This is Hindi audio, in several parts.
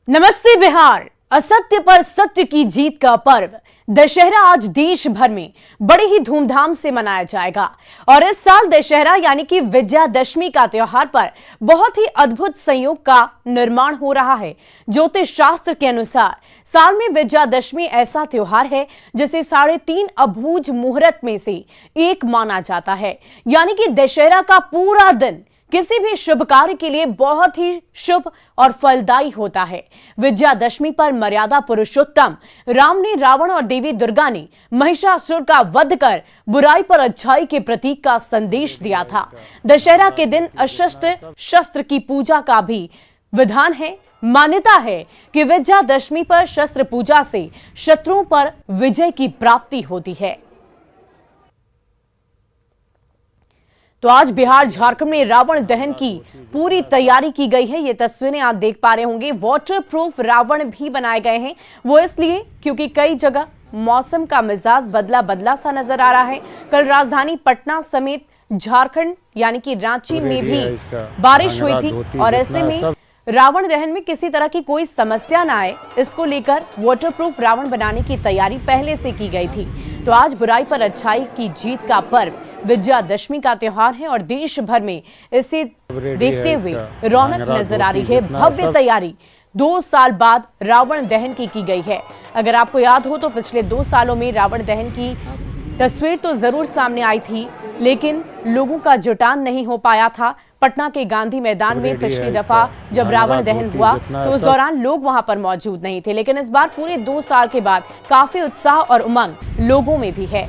नमस्ते बिहार। असत्य पर सत्य की जीत का पर्व दशहरा आज देश भर में बड़े ही धूमधाम से मनाया जाएगा और इस साल दशहरा यानी कि विजयादशमी का त्योहार पर बहुत ही अद्भुत संयोग का निर्माण हो रहा है। ज्योतिष शास्त्र के अनुसार साल में विजयादशमी ऐसा त्योहार है जिसे 3.5 अबूझ मुहूर्त में से एक माना जाता है, यानी कि दशहरा का पूरा दिन किसी भी शुभ कार्य के लिए बहुत ही शुभ और फलदायी होता है। विजयादशमी पर मर्यादा पुरुषोत्तम राम ने रावण और देवी दुर्गा ने महिषासुर का वध कर बुराई पर अच्छाई के प्रतीक का संदेश दिया था। दशहरा के दिन अशस्त्र शस्त्र की पूजा का भी विधान है। मान्यता है कि विजयादशमी पर शस्त्र पूजा से शत्रुओं पर विजय की प्राप्ति होती है। तो आज बिहार झारखंड में रावण दहन की पूरी तैयारी की गई है। ये तस्वीरें आप देख पा रहे होंगे। वाटर प्रूफ रावण भी बनाए गए हैं, वो इसलिए क्योंकि कई जगह मौसम का मिजाज बदला बदला सा नजर आ रहा है। कल राजधानी पटना समेत झारखंड यानी कि रांची में भी बारिश हुई थी और ऐसे में रावण दहन में किसी तरह की कोई समस्या ना आए, इसको लेकर वाटरप्रूफ रावण बनाने की तैयारी पहले से की गई थी। तो आज बुराई पर अच्छाई की जीत का पर्व विजयादशमी का त्योहार है और देश भर में इसे देखते हुए रौनक नजर आ रही है। भव्य तैयारी 2 साल बाद रावण दहन की गई है। अगर आपको याद हो तो पिछले 2 सालों में रावण दहन की तस्वीर तो जरूर सामने आई थी, लेकिन लोगों का जुटान नहीं हो पाया था। पटना के गांधी मैदान में पिछली दफा जब रावण दहन हुआ तो उस दौरान लोग वहां पर मौजूद नहीं थे, लेकिन इस बार पूरे 2 साल के बाद काफी उत्साह और उमंग लोगों में भी है।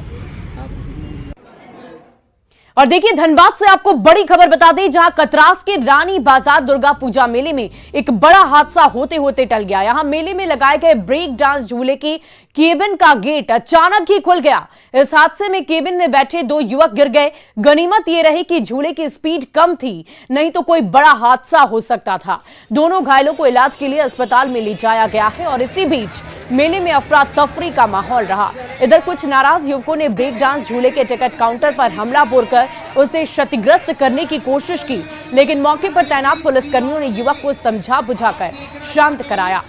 और देखिए, धनबाद से आपको बड़ी खबर बता दें, जहां कतरास के रानी बाजार दुर्गा पूजा मेले में एक बड़ा हादसा होते होते टल गया। यहां मेले में लगाए गए ब्रेक डांस झूले की केबिन का गेट अचानक ही खुल गया। इस हादसे में केबिन में बैठे 2 युवक गिर गए। गनीमत यह रही कि झूले की स्पीड कम थी, नहीं तो कोई बड़ा हादसा हो सकता था। दोनों घायलों को इलाज के लिए अस्पताल में ले जाया गया है और इसी बीच मेले में अफरा तफरी का माहौल रहा। इधर कुछ नाराज युवकों ने ब्रेक डांस झूले के टिकट काउंटर पर हमला बोलकर उसे क्षतिग्रस्त करने की कोशिश की, लेकिन मौके पर तैनात पुलिसकर्मियों ने युवक को समझा बुझाकर शांत कराया।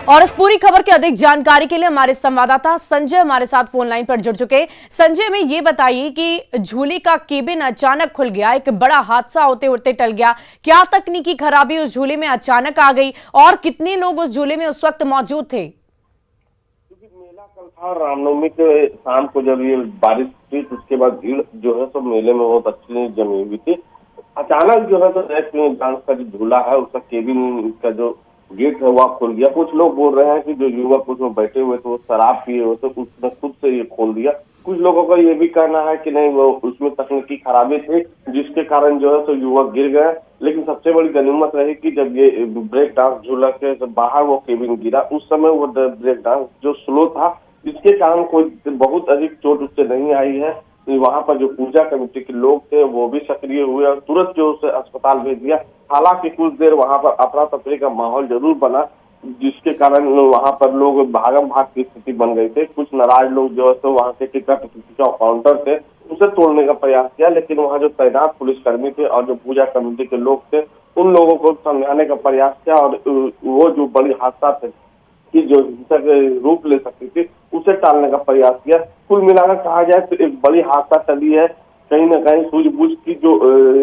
और इस पूरी खबर की अधिक जानकारी के लिए हमारे संवाददाता संजय हमारे साथ फोन लाइन पर जुड़ चुके हैं। संजय, में ये बताइए कि झूले का केबिन अचानक खुल गया, एक बड़ा हादसा होते होते टल गया। क्या तकनीकी खराबी उस झूले में अचानक आ गई और कितने लोग उस झूले में उस वक्त मौजूद थे? मेला कल था, रामनवमी के शाम को जब ये बारिश थी तो उसके बाद भीड़ जो है तो मेले में बहुत अच्छी जमी हुई थी। अचानक जो है तो डांस का जो झूला है उसका केबिन का जो गेट है वह खुल गया। कुछ लोग बोल रहे हैं कि जो युवक उसमें बैठे हुए थे वो शराब पिए हुए थे, उसने खुद से ये खोल दिया। कुछ लोगों का ये भी कहना है कि नहीं, वो उसमें तकनीकी खराबी थी जिसके कारण जो है तो युवक गिर गए। लेकिन सबसे बड़ी गनीमत रही कि जब ये ब्रेक डांस झूला के बाहर वो केबिन गिरा, उस समय वो ब्रेक डांस जो स्लो था, जिसके कारण कोई बहुत अधिक चोट उससे नहीं आई है। वहां पर जो पूजा कमेटी के लोग थे वो भी सक्रिय हुए और तुरंत जो उसे अस्पताल भेज दिया। हालांकि कुछ देर वहां पर अफरा तफरी का माहौल जरूर बना, जिसके कारण वहां पर लोग भागम भाग की स्थिति बन गई थे। कुछ नाराज लोग जो है तो वहां के टिकट काउंटर थे उसे तोड़ने का प्रयास किया, लेकिन वहां जो तैनात पुलिसकर्मी थे और जो पूजा कमेटी के लोग थे उन लोगों को समझाने का प्रयास किया और वो जो बड़ी हादसा थे कि जो हिंसक रूप ले सकती थी उसे टालने का प्रयास किया। कुल मिलाकर कहा जाए तो एक बड़ी हादसा टली है। कहीं न कहीं सूझबूझ की जो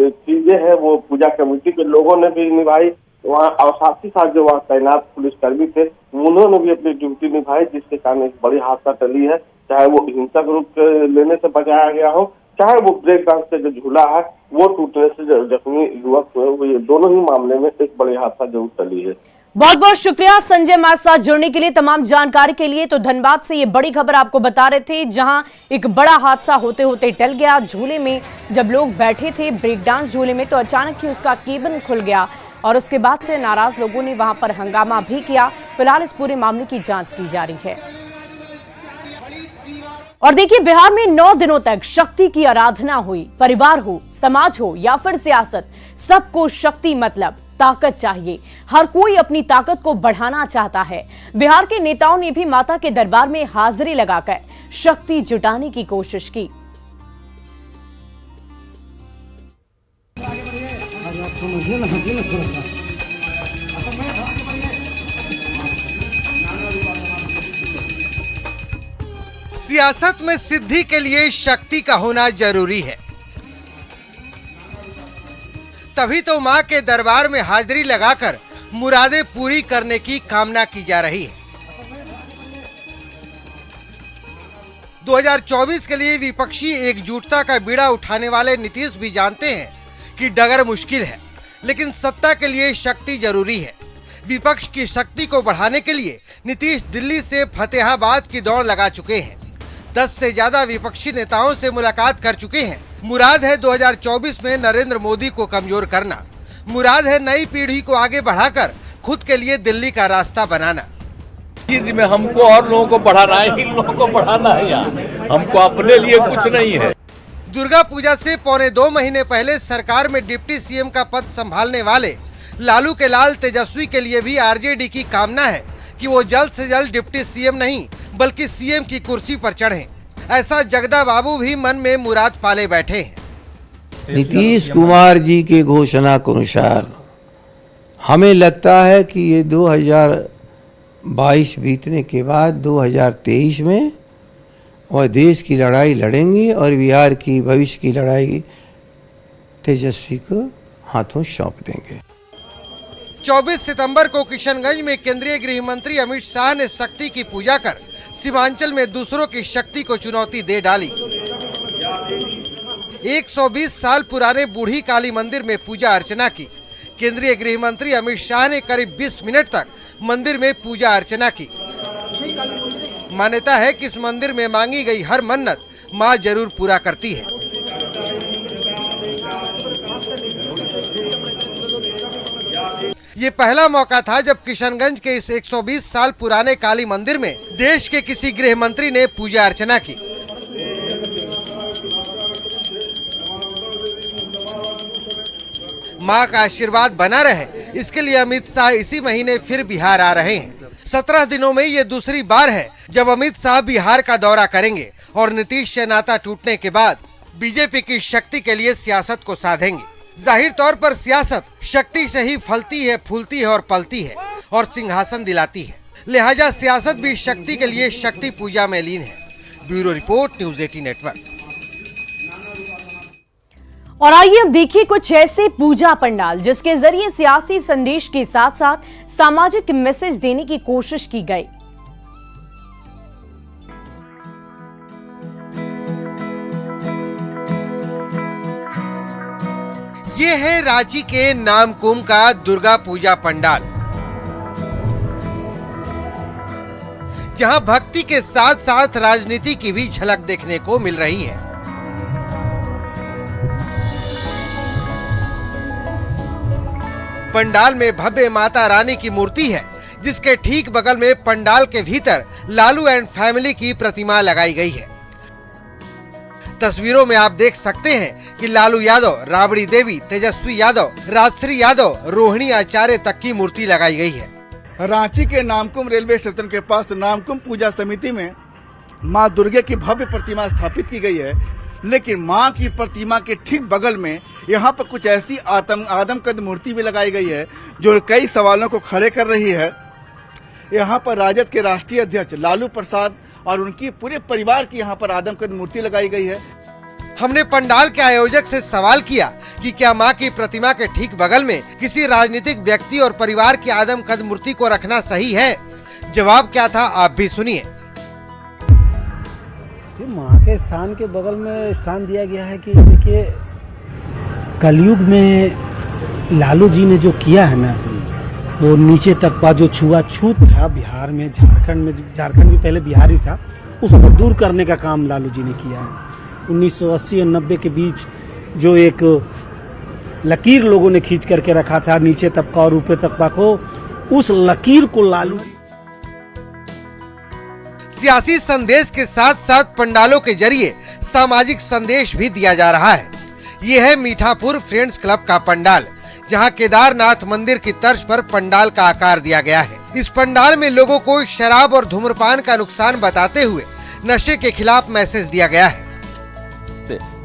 चीजें हैं वो पूजा कमेटी के लोगों ने भी निभाई, वहाँ और साथ ही साथ जो वहाँ तैनात पुलिसकर्मी थे उन्होंने भी अपनी ड्यूटी निभाई, जिसके कारण एक बड़ी हादसा टली है। चाहे वो हिंसक रूप लेने से बचाया गया हो, चाहे वो ब्रेक डांस से जो झूला है वो टूटने से जख्मी युवक हुए, वो ये दोनों ही मामले में एक बड़ी हादसा जरूर टली है। बहुत बहुत शुक्रिया संजय हमारे साथ जुड़ने के लिए, तमाम जानकारी के लिए। तो धनबाद से ये बड़ी खबर आपको बता रहे थे, जहां एक बड़ा हादसा होते होते टल गया। झूले में जब लोग बैठे थे ब्रेक डांस झूले में, तो अचानक ही उसका केबिन खुल गया और उसके बाद से नाराज लोगों ने वहां पर हंगामा भी किया। फिलहाल इस पूरे मामले की जांच की जा रही है। और देखिए, बिहार में 9 दिनों तक शक्ति की आराधना हुई। परिवार हो, समाज हो या फिर सियासत, सबको शक्ति मतलब ताकत चाहिए। हर कोई अपनी ताकत को बढ़ाना चाहता है। बिहार के नेताओं ने भी माता के दरबार में हाजिरी लगाकर शक्ति जुटाने की कोशिश की। समझिए ना, हंसी ना थोड़ा सा। सियासत में सिद्धि के लिए शक्ति का होना जरूरी है, तभी तो मां के दरबार में हाजिरी लगाकर मुरादें पूरी करने की कामना की जा रही है। 2024 के लिए विपक्षी एकजुटता का बीड़ा उठाने वाले नीतीश भी जानते हैं कि डगर मुश्किल है, लेकिन सत्ता के लिए शक्ति जरूरी है। विपक्ष की शक्ति को बढ़ाने के लिए नीतीश दिल्ली से फतेहाबाद की दौड़ लगा चुके हैं। 10 से ज्यादा विपक्षी नेताओं से मुलाकात कर चुके हैं। मुराद है 2024 में नरेंद्र मोदी को कमजोर करना। मुराद है नई पीढ़ी को आगे बढ़ाकर खुद के लिए दिल्ली का रास्ता बनाना। में हमको और लोगों को बढ़ाना है, इन लोगों को बढ़ाना है, यहाँ हमको अपने लिए कुछ नहीं है। दुर्गा पूजा से पौने 2 महीने पहले सरकार में डिप्टी सीएम का पद संभालने वाले लालू के लाल तेजस्वी के लिए भी आरजेडी की कामना है कि वो जल्द से जल्द डिप्टी सीएम नहीं बल्कि सीएम की कुर्सी पर चढ़ें। ऐसा जगदा बाबू भी मन में मुराद पाले बैठे हैं। नीतीश कुमार जी के घोषणा के अनुसार हमें लगता है कि ये 2022 बीतने के बाद 2023 में वह देश की लड़ाई लड़ेंगे और बिहार की भविष्य की लड़ाई तेजस्वी को हाथों सौंप देंगे। 24 सितंबर को किशनगंज में केंद्रीय गृह मंत्री अमित शाह ने शक्ति की पूजा कर सीमांचल में दूसरों की शक्ति को चुनौती दे डाली। 120 साल पुराने बूढ़ी काली मंदिर में पूजा अर्चना की। केंद्रीय गृह मंत्री अमित शाह ने करीब 20 मिनट तक मंदिर में पूजा अर्चना की। मान्यता है कि इस मंदिर में मांगी गई हर मन्नत मां जरूर पूरा करती है। ये पहला मौका था जब किशनगंज के इस 120 साल पुराने काली मंदिर में देश के किसी गृह मंत्री ने पूजा अर्चना की। मां का आशीर्वाद बना रहे, इसके लिए अमित शाह इसी महीने फिर बिहार आ रहे हैं। 17 दिनों में ये दूसरी बार है जब अमित शाह बिहार का दौरा करेंगे और नीतीश से नाता टूटने के बाद बीजेपी की शक्ति के लिए सियासत को साधेंगे। जाहिर तौर पर सियासत शक्ति से ही फलती है, फूलती है और पलती है और सिंहासन दिलाती है। लिहाजा सियासत भी शक्ति के लिए शक्ति पूजा में लीन है। Bureau report, news 18 network. और आइए अब देखिए कुछ ऐसे पूजा पंडाल जिसके जरिए सियासी संदेश के साथ साथ सामाजिक मैसेज देने की कोशिश की गई। ये है रांची के नामकुम का दुर्गा पूजा पंडाल, जहां भक्ति के साथ साथ राजनीति की भी झलक देखने को मिल रही है। पंडाल में भव्य माता रानी की मूर्ति है, जिसके ठीक बगल में पंडाल के भीतर लालू एंड फैमिली की प्रतिमा लगाई गई है। तस्वीरों में आप देख सकते हैं कि लालू यादव, राबड़ी देवी, तेजस्वी यादव, राजश्री यादव, रोहिणी आचार्य तक की मूर्ति लगाई गई है। रांची के नामकुम रेलवे स्टेशन के पास नामकुम पूजा समिति में मां दुर्गे की भव्य प्रतिमा स्थापित की गई है, लेकिन मां की प्रतिमा के ठीक बगल में यहां पर कुछ ऐसी आदमकद मूर्ति भी लगाई गई है जो कई सवालों को खड़े कर रही है। यहां पर राजद के राष्ट्रीय अध्यक्ष लालू प्रसाद और उनकी पूरे परिवार की यहां पर आदमकद मूर्ति लगाई गई है। हमने पंडाल के आयोजक से सवाल किया कि क्या मां की प्रतिमा के ठीक बगल में किसी राजनीतिक व्यक्ति और परिवार की आदमकद मूर्ति को रखना सही है। जवाब क्या था, आप भी सुनिए। मां के स्थान के बगल में स्थान दिया गया है कि देखिए कलयुग में लालू जी ने जो किया है ना, वो नीचे तक का जो छुआछूत था बिहार में, झारखंड में पहले बिहार ही था, उसको दूर करने का काम लालू जी ने किया है। 1980 और 90 के बीच जो एक लकीर लोगों ने खींच करके रखा था नीचे तबका और ऊपर तबका को, उस लकीर को लालू। सियासी संदेश के साथ साथ पंडालों के जरिए सामाजिक संदेश भी दिया जा रहा है। ये है मीठापुर फ्रेंड्स क्लब का पंडाल, जहां केदारनाथ मंदिर की तर्ज पर पंडाल का आकार दिया गया है। इस पंडाल में लोगों को शराब और धूम्रपान का नुकसान बताते हुए नशे के खिलाफ मैसेज दिया गया है।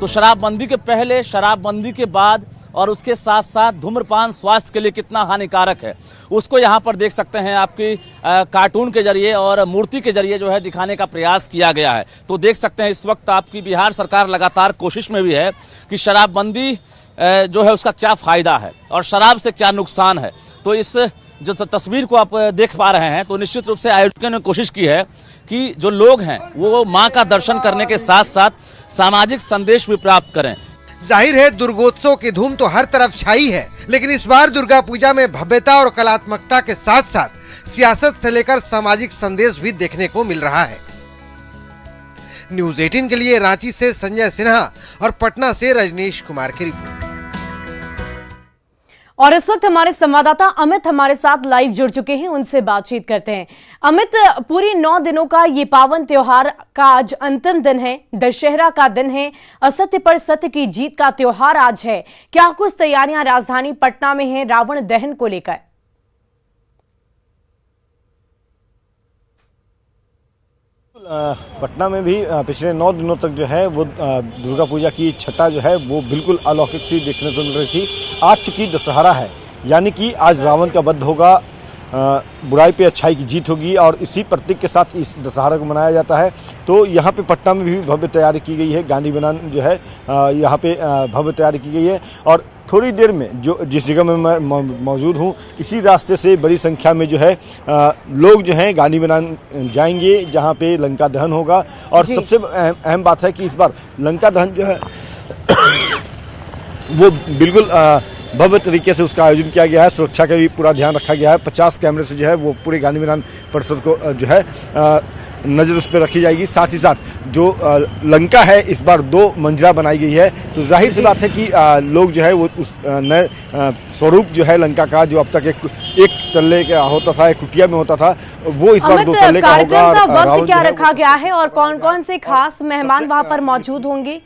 तो शराबबंदी के पहले, शराबबंदी के बाद और उसके साथ साथ धूम्रपान स्वास्थ्य के लिए कितना हानिकारक है उसको यहाँ पर देख सकते हैं। आपकी कार्टून के जरिए और मूर्ति के जरिए जो है दिखाने का प्रयास किया गया है। तो देख सकते हैं इस वक्त आपकी बिहार सरकार लगातार कोशिश में भी है कि शराबबंदी जो है उसका क्या फायदा है और शराब से क्या नुकसान है। तो इस जो तस्वीर को आप देख पा रहे हैं तो निश्चित रूप से आयोजकों ने कोशिश की है कि जो लोग हैं वो मां का दर्शन करने के साथ साथ सामाजिक संदेश भी प्राप्त करें। जाहिर है दुर्गोत्सव की धूम तो हर तरफ छाई है, लेकिन इस बार दुर्गा पूजा में भव्यता और कलात्मकता के साथ साथ सियासत से लेकर सामाजिक संदेश भी देखने को मिल रहा है। न्यूज़ 18 के लिए रांची से संजय सिन्हा और पटना से रजनीश कुमार की रिपोर्ट। और इस वक्त हमारे संवाददाता अमित हमारे साथ लाइव जुड़ चुके हैं, उनसे बातचीत करते हैं। अमित, पूरी 9 दिनों का ये पावन त्योहार का आज अंतिम दिन है, दशहरा का दिन है, असत्य पर सत्य की जीत का त्योहार आज है। क्या कुछ तैयारियां राजधानी पटना में हैं रावण दहन को लेकर? पटना में भी पिछले 9 दिनों तक जो है वो दुर्गा पूजा की छटा जो है वो बिल्कुल अलौकिक सी देखने को मिल रही थी। आज चूंकि दशहरा है, यानी कि आज रावण का वध होगा, बुराई पे अच्छाई की जीत होगी और इसी प्रतीक के साथ इस दशहरा को मनाया जाता है। तो यहाँ पे पटना में भी भव्य तैयारी की गई है। गांधी मैदान जो है यहाँ पे भव्य तैयारी की गई है और थोड़ी देर में जो जिस जगह में मैं मौजूद हूँ इसी रास्ते से बड़ी संख्या में जो है लोग जो हैं गांधी मैदान जाएंगे जहाँ पे लंका दहन होगा। और सबसे अहम बात है कि इस बार लंका दहन जो है वो बिल्कुल भव्य तरीके से उसका आयोजन किया गया है। सुरक्षा का भी पूरा ध्यान रखा गया है। 50 कैमरे से जो है वो पूरे गांधी मैदान परिसर को जो है नज़र उस पर रखी जाएगी। साथ ही साथ जो लंका है इस बार 2 मंजिला बनाई गई है। तो जाहिर सी बात है कि लोग जो है वो उस नए स्वरूप जो है लंका का, जो अब तक एक तल्ले का होता था, एक कुटिया में होता था, वो इस बार 2 तल्ले का होगा। कार्यक्रम का वक्त क्या रखा गया है और कौन कौन से खास मेहमान वहां पर मौजूद होंगे?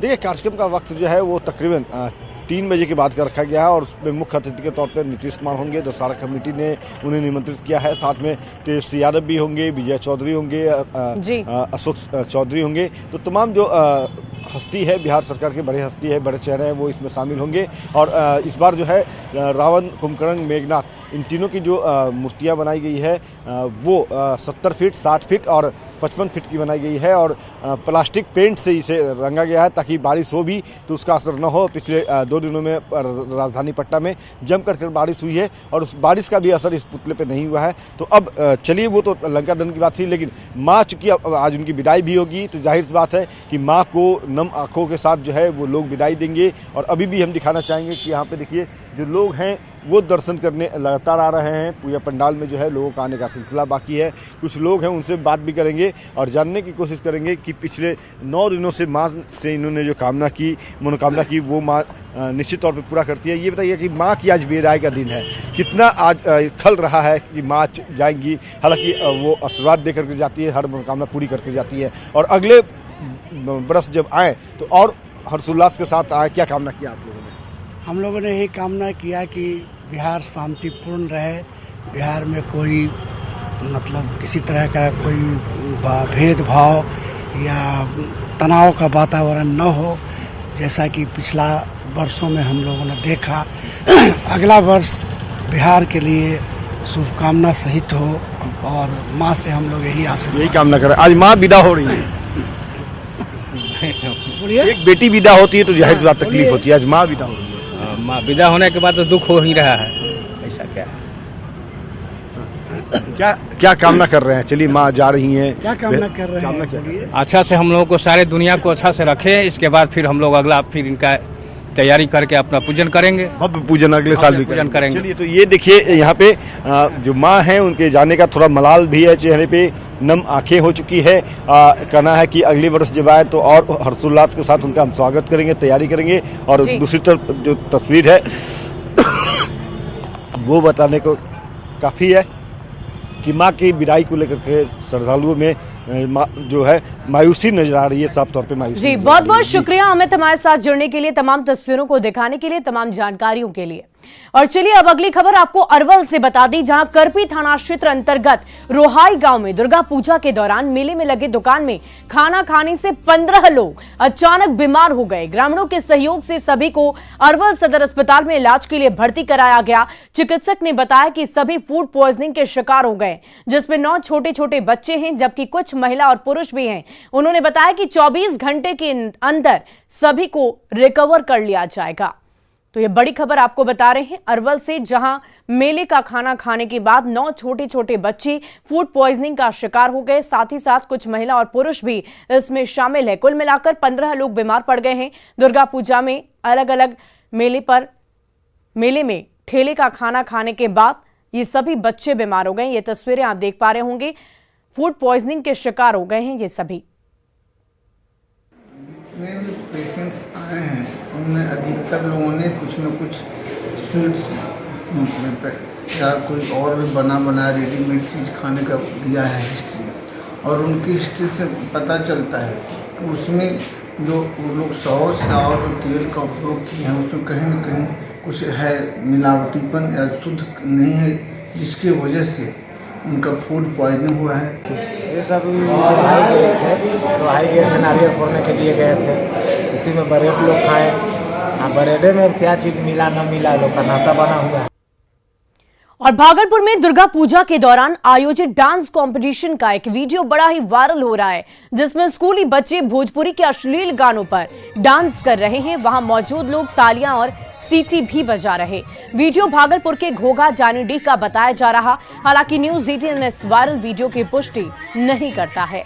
देखिए, कार्यक्रम का वक्त जो है वो तकरीबन 3 बजे के बाद का रखा गया है और उसमें मुख्य अतिथि के तौर पर नीतीश कुमार होंगे। दशहरा कमेटी ने उन्हें निमंत्रित किया है। साथ में तेजस्वी यादव भी होंगे, विजय चौधरी होंगे, अशोक चौधरी होंगे। तो तमाम जो हस्ती है, बिहार सरकार के बड़े हस्ती है, बड़े चेहरे हैं, वो इसमें शामिल होंगे। और इस बार जो है रावण, कुंभकर्ण, मेघनाथ, इन तीनों की जो मूर्तियाँ बनाई गई है वो 70 फीट, 60 फीट और 55 फीट की बनाई गई है और प्लास्टिक पेंट से इसे रंगा गया है ताकि बारिश हो भी तो उसका असर न हो। पिछले 2 दिनों में राजधानी पटना में जमकर बारिश हुई है और उस बारिश का भी असर इस पुतले पे नहीं हुआ है। तो अब चलिए, वो तो लंका दहन की बात थी, लेकिन माँ चूंकि आज उनकी विदाई भी होगी तो जाहिर सी बात है कि माँ को नम आंखों के साथ जो है वो लोग विदाई देंगे। और अभी भी हम दिखाना चाहेंगे कि यहाँ पे देखिए जो लोग हैं वो दर्शन करने लगातार आ रहे हैं। पूजा पंडाल में जो है लोगों का आने का सिलसिला बाकी है। कुछ लोग हैं, उनसे बात भी करेंगे और जानने की कोशिश करेंगे कि पिछले 9 दिनों से माँ से इन्होंने जो कामना की, मनोकामना की, वो माँ निश्चित तौर पे पूरा करती है। ये बताइए कि माँ की आज विदाई का दिन है, कितना आज खल रहा है कि माँ जाएंगी। हालांकि वो आशीर्वाद दे करके जाती है, हर मनोकामना पूरी करके जाती है और अगले बरस जब आए तो और हर्षोल्लास के साथ आए। क्या कामना किया आप लोगों ने? हम लोगों ने यही कामना किया कि बिहार शांतिपूर्ण रहे, बिहार में कोई मतलब किसी तरह का कोई भेदभाव या तनाव का वातावरण न हो, जैसा कि पिछला वर्षों में हम लोगों ने देखा। अगला वर्ष बिहार के लिए शुभकामना सहित हो और माँ से हम लोग यही कामना करें। आज माँ विदा हो रही है। एक बेटी विदा होती है तो जाहिर सी बात तकलीफ होती है। आज माँ विदा हो रही है। माँ विदा होने के बाद तो दुख हो ही रहा है। ऐसा क्या क्या कामना कर रहे हैं? चलिए, माँ जा रही हैं, क्या कामना कर रहे हैं? अच्छा से हम लोगों को, सारे दुनिया को अच्छा से रखें। इसके बाद फिर हम लोग अगला फिर इनका तैयारी करके अपना पूजन करेंगे। भव्य पूजन अगले साल भी पूजन करेंगे। चलिए, तो ये देखिए यहाँ पे जो माँ हैं उनके जाने का थोड़ा मलाल भी है चेहरे पे, नम आंखें हो चुकी है। कहना है कि अगले वर्ष जब आए तो और हर्षोल्लास के साथ उनका हम स्वागत करेंगे, तैयारी करेंगे। और दूसरी तरफ जो तस्वीर है वो बताने को काफ़ी है कि माँ की विदाई को लेकर के श्रद्धालुओं में जो है मायूसी नजर आ रही है, साफ तौर पे मायूसी। जी, बहुत बहुत शुक्रिया अमित हमारे साथ जुड़ने के लिए, तमाम तस्वीरों को दिखाने के लिए, तमाम जानकारियों के लिए। और चलिए अब अगली खबर आपको अरवल से बता दी, जहां करपी थाना क्षेत्र अंतर्गत रोहाई गांव में दुर्गा पूजा के दौरान मेले में लगे दुकान में खाना खाने से 15 लोग अचानक बीमार हो गए। ग्रामीणों के सहयोग से सभी को अरवल सदर अस्पताल में इलाज के लिए भर्ती कराया गया। चिकित्सक ने बताया कि सभी फूड पॉइजनिंग के शिकार हो गए, जिसमें 9 छोटे छोटे बच्चे हैं, जबकि कुछ महिला और पुरुष भी हैं। उन्होंने बताया कि 24 घंटे के अंदर सभी को रिकवर कर लिया जाएगा। तो ये बड़ी खबर आपको बता रहे हैं अरवल से, जहां मेले का खाना खाने के बाद 9 छोटे छोटे बच्चे फूड पॉइजनिंग का शिकार हो गए। साथ ही साथ कुछ महिला और पुरुष भी इसमें शामिल है। कुल मिलाकर 15 लोग बीमार पड़ गए हैं। दुर्गा पूजा में अलग अलग मेले में ठेले का खाना खाने के बाद ये सभी बच्चे बीमार हो गए। ये तस्वीरें आप देख पा रहे होंगे, फूड पॉइजनिंग के शिकार हो गए हैं ये सभी। जितने भी पेशेंट्स आए हैं उनमें अधिकतर लोगों ने कुछ न कुछ स्वीट्स या कोई और भी बना रेडीमेड चीज़ खाने का दिया है हिस्ट्री, और उनकी हिस्ट्री से पता चलता है कि उसमें जो वो लोग सॉस और जो तेल का उपयोग किए हैं उसमें कहीं न कहीं कुछ है, मिलावटीपन या शुद्ध नहीं है, जिसकी वजह से उनका फूड पॉइजनिंग हुआ है। ये सब रोहाई गेट में नारियल फोड़ने के लिए गए थे, उसी में ब्रेड लोग खाए। ब्रेडे में क्या चीज़ मिला न मिला, लोग का नाशा बना हुआ है। और भागलपुर में दुर्गा पूजा के दौरान आयोजित डांस कंपटीशन का एक वीडियो बड़ा ही वायरल हो रहा है, जिसमें स्कूली बच्चे भोजपुरी के अश्लील गानों पर डांस कर रहे हैं। वहां मौजूद लोग तालियां और सीटी भी बजा रहे। वीडियो भागलपुर के घोघा जानीडीह का बताया जा रहा। हालांकि न्यूज 18 इस वायरल वीडियो की पुष्टि नहीं करता है।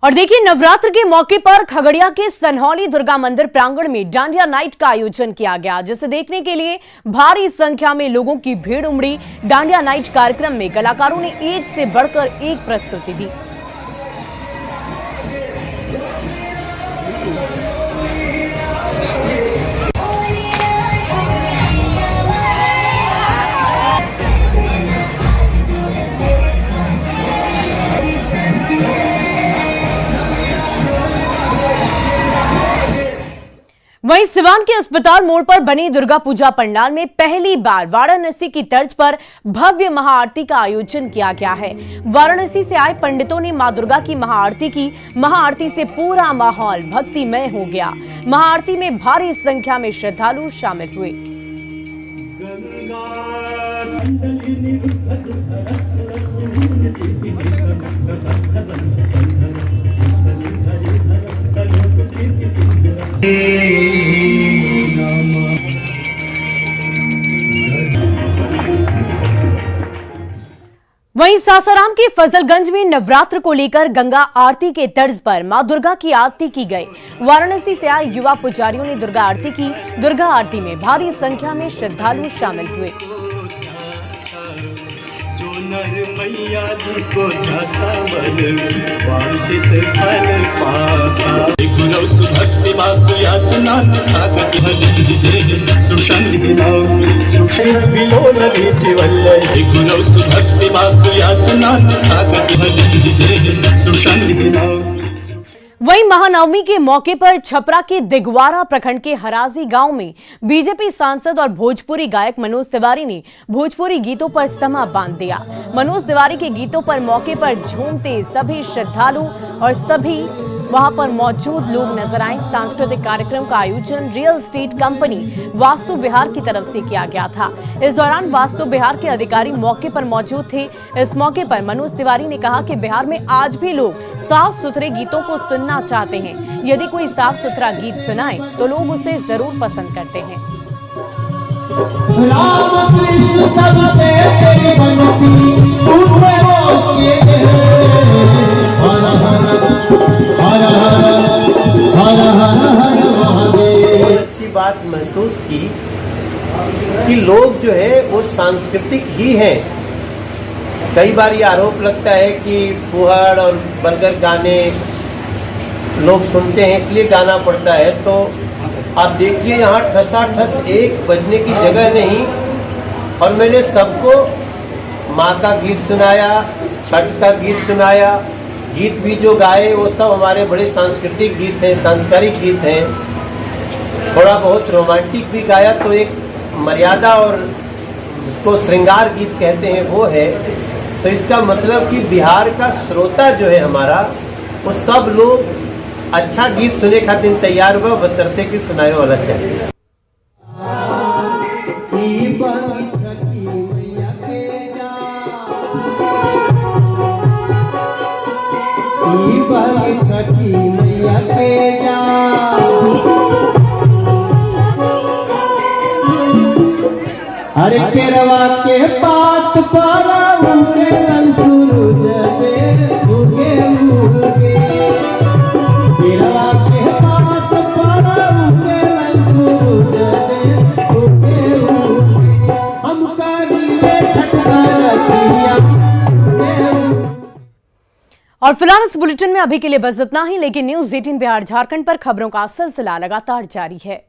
और देखिए, नवरात्र के मौके पर खगड़िया के सनहौली दुर्गा मंदिर प्रांगण में डांडिया नाइट का आयोजन किया गया, जिसे देखने के लिए भारी संख्या में लोगों की भीड़ उमड़ी। डांडिया नाइट कार्यक्रम में कलाकारों ने एक से बढ़कर एक प्रस्तुति दी। वहीं सिवान के अस्पताल मोड़ पर बनी दुर्गा पूजा पंडाल में पहली बार वाराणसी की तर्ज पर भव्य महाआरती का आयोजन किया गया है। वाराणसी से आए पंडितों ने मां दुर्गा की महाआरती की। महाआरती से पूरा माहौल भक्तिमय हो गया। महाआरती में भारी संख्या में श्रद्धालु शामिल हुए। वहीं सासाराम के फजलगंज में नवरात्र को लेकर गंगा आरती के तर्ज पर मां दुर्गा की आरती की गई। वाराणसी से आए युवा पुजारियों ने दुर्गा आरती की। दुर्गा आरती में भारी संख्या में श्रद्धालु शामिल हुए। मैया जी को जाता बल वांछित फल पाता। गुरु सुभक्ति वासु यातना ताकत हरि दे सुषंधि नाम सुषंध बिलोल नीचे वल्लय। गुरु सुभक्ति वासु यातना ताकत हरि दे सुषंधि नाम। वहीं महानवमी के मौके पर छपरा के दिगवारा प्रखंड के हराजी गांव में बीजेपी सांसद और भोजपुरी गायक मनोज तिवारी ने भोजपुरी गीतों पर समा बांध दिया। मनोज तिवारी के गीतों पर मौके पर झूमते सभी श्रद्धालु और सभी वहां पर मौजूद लोग नजर आए। सांस्कृतिक कार्यक्रम का आयोजन रियल एस्टेट कंपनी वास्तु विहार की तरफ से किया गया था। इस दौरान वास्तु विहार के अधिकारी मौके पर मौजूद थे। इस मौके पर मनोज तिवारी ने कहा कि बिहार में आज भी लोग साफ सुथरे गीतों को सुनना चाहते हैं। यदि कोई साफ सुथरा गीत सुनाए तो लोग उसे जरूर पसंद करते हैं। राम कृष्ण सबसे तेरी बनती तूने वो किए हर हर हर हर हर महादेव। अच्छी बात महसूस की कि लोग जो है वो सांस्कृतिक ही हैं। कई बार ये आरोप लगता है कि फुहड़ और बलगर गाने लोग सुनते हैं इसलिए गाना पड़ता है, तो आप देखिए यहाँ ठसाठस 1 बजने की जगह नहीं और मैंने सबको माँ का गीत सुनाया, छठ का गीत सुनाया। गीत भी जो गाए वो सब हमारे बड़े सांस्कृतिक गीत हैं, सांस्कारिक गीत हैं। थोड़ा बहुत रोमांटिक भी गाया, तो एक मर्यादा और जिसको श्रृंगार गीत कहते हैं वो है। तो इसका मतलब कि बिहार का श्रोता जो है हमारा, वो सब लोग अच्छा गीत सुने खातिर तैयार हुआ, बशर्ते कि सुनाए वाला चाहिए। अरे केरवा के पात पारा उगे सूरज दे उगे उगे, केरवा के पात पारा उगे सूरज दे उगे उगे, हम करिए छठा रखिया। और फिलहाल इस बुलेटिन में अभी के लिए बस इतना ही, लेकिन न्यूज़ 18 बिहार झारखंड पर खबरों का सिलसिला लगातार जारी है।